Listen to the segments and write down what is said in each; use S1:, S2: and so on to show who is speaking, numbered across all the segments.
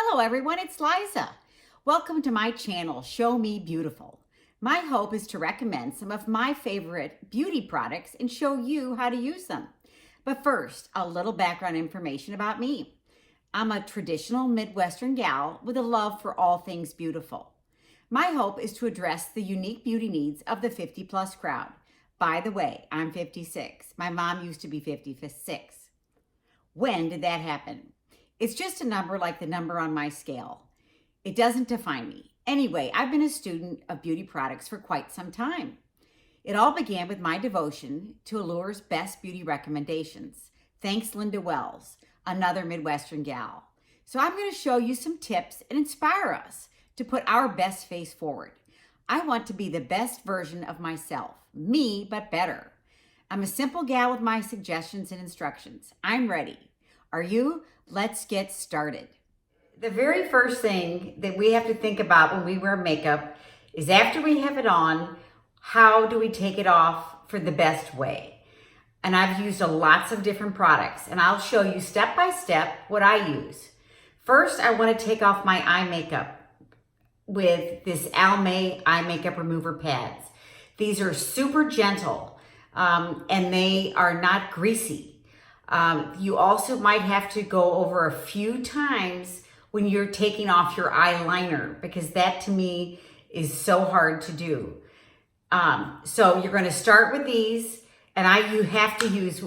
S1: Hello everyone, it's Liza. Welcome to my channel, Show Me Beautiful. My hope is to recommend some of my favorite beauty products and show you how to use them. But first, a little background information about me. I'm a traditional Midwestern gal with a love for all things beautiful. My hope is to address the unique beauty needs of the 50-plus crowd. By the way, I'm 56. My mom used to be 56. When did that happen? It's just a number like the number on my scale. It doesn't define me. Anyway, I've been a student of beauty products for quite some time. It all began with my devotion to Allure's best beauty recommendations. Thanks, Linda Wells, another Midwestern gal. So I'm going to show you some tips and inspire us to put our best face forward. I want to be the best version of myself, me, but better. I'm a simple gal with my suggestions and instructions. I'm ready. Are you? Let's get started. The very first thing that we have to think about when we wear makeup is after we have it on, how do we take it off for the best way? And I've used lots of different products, and I'll show you step by step what I use. First, I want to take off my eye makeup with this Almay eye makeup remover pads. These are super gentle, and they are not greasy. You also might have to go over a few times when you're taking off your eyeliner, because that to me is so hard to do. So you're going to start with these, and you have to use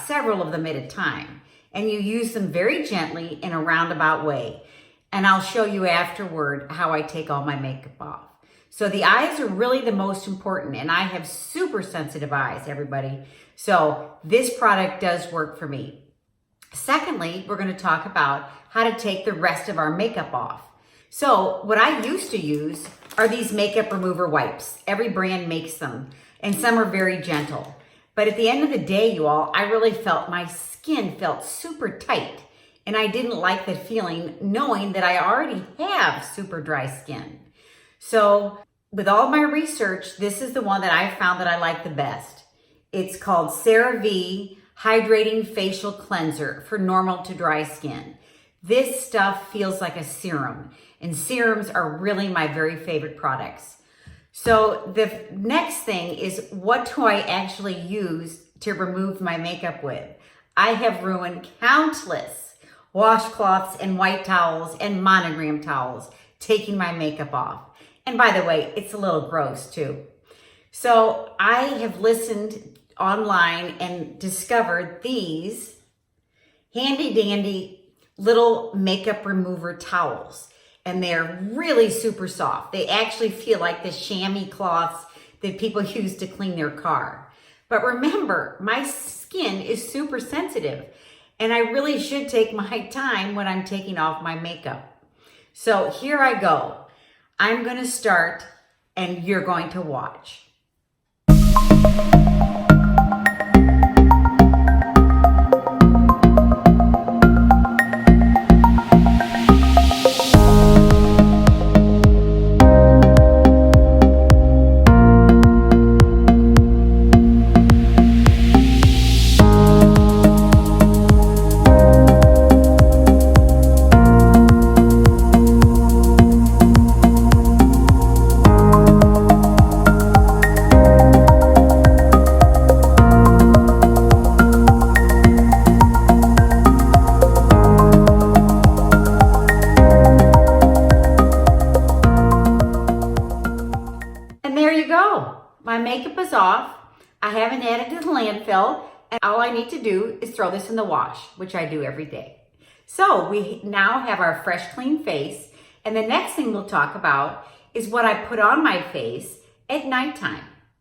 S1: several of them at a time. And you use them very gently in a roundabout way. And I'll show you afterward how I take all my makeup off. So the eyes are really the most important, and I have super sensitive eyes, everybody. So this product does work for me. Secondly, we're going to talk about how to take the rest of our makeup off. So what I used to use are these makeup remover wipes. Every brand makes them, and some are very gentle. But at the end of the day, you all, I really felt my skin felt super tight, and I didn't like the feeling knowing that I already have super dry skin. So with all my research, this is the one that I found that I like the best. It's called CeraVe Hydrating Facial Cleanser for normal to dry skin. This stuff feels like a serum, and serums are really my very favorite products. So the next thing is, what do I actually use to remove my makeup with? I have ruined countless washcloths and white towels and monogram towels taking my makeup off. And by the way, it's a little gross too. So I have listened online and discovered these handy dandy little makeup remover towels. And they're really super soft. They actually feel like the chamois cloths that people use to clean their car. But remember, my skin is super sensitive, and I really should take my time when I'm taking off my makeup. So here I go. I'm going to start, and you're going to watch. There you go. My makeup is off. I haven't added to the landfill, and all I need to do is throw this in the wash, which I do every day. So we now have our fresh, clean face, and the next thing we'll talk about is what I put on my face at nighttime.